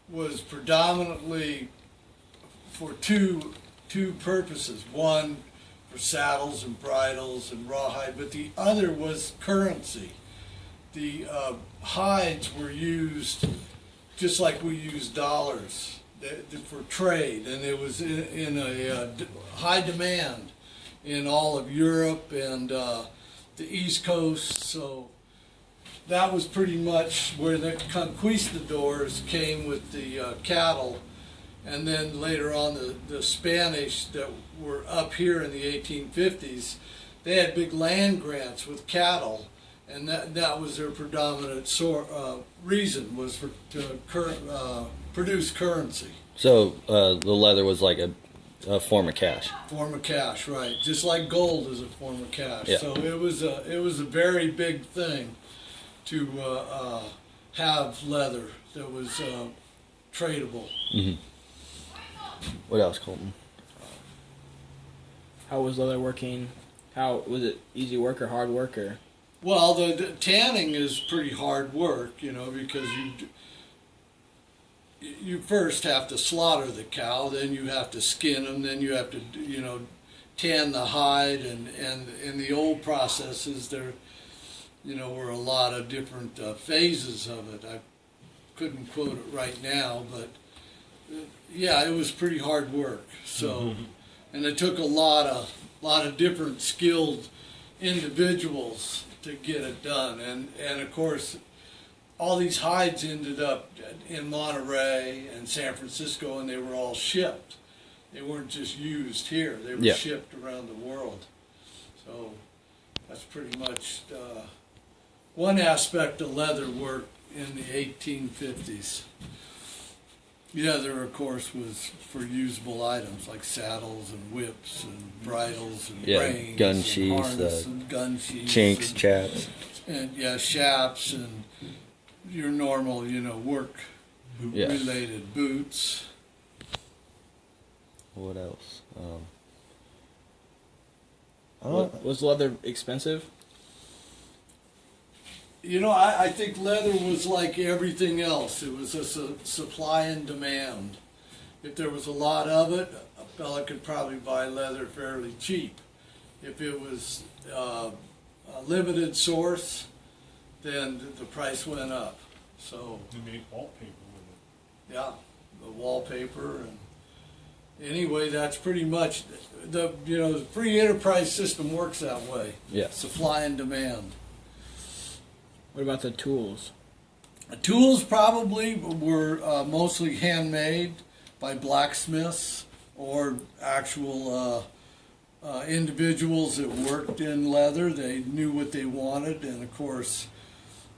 was predominantly for two purposes. One for saddles and bridles and rawhide, but the other was currency. The hides were used just like we use dollars for trade, and it was in a high demand in all of Europe and the East Coast. So that was pretty much where the conquistadors came with the cattle. And then later on, the Spanish that were up here in the 1850s, they had big land grants with cattle, and that was their predominant reason, was to produce currency. So the leather was like a form of cash. Form of cash, right? Just like gold is a form of cash. Yeah. So it was a very big thing to have leather that was tradable. Mm-hmm. What else, Colton? How was leather working? How was it? Easy work or hard work or? Well, the tanning is pretty hard work, because you first have to slaughter the cow, then you have to skin them, then you have to tan the hide, and in the old processes there were a lot of different phases of it. I couldn't quote it right now, but yeah, it was pretty hard work. So, and it took a lot of different skilled individuals to get it done, and of course, all these hides ended up in Monterey and San Francisco, and they were all shipped. They weren't just used here; they were shipped around the world. So that's pretty much one aspect of leather work in the 1850s. The other, of course, was for usable items like saddles and whips and bridles and reins, gun and sheaths, harness and gun sheaths, chinks, chaps, and shaps, and your normal, work related boots. What else? Was leather expensive? I think leather was like everything else. It was a supply and demand. If there was a lot of it, a fella could probably buy leather fairly cheap. If it was a limited source, then the price went up. So They made wallpaper with it. yeah, the wallpaper, and anyway, that's pretty much the free enterprise system works that way. Yeah. Supply and demand. What about the tools? Tools probably were mostly handmade by blacksmiths or actual individuals that worked in leather. They knew what they wanted, and of course,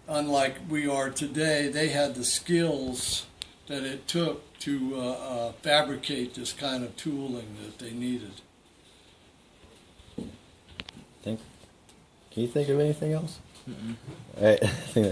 unlike we are today, they had the skills that it took to fabricate this kind of tooling that they needed. Can you think of anything else? I think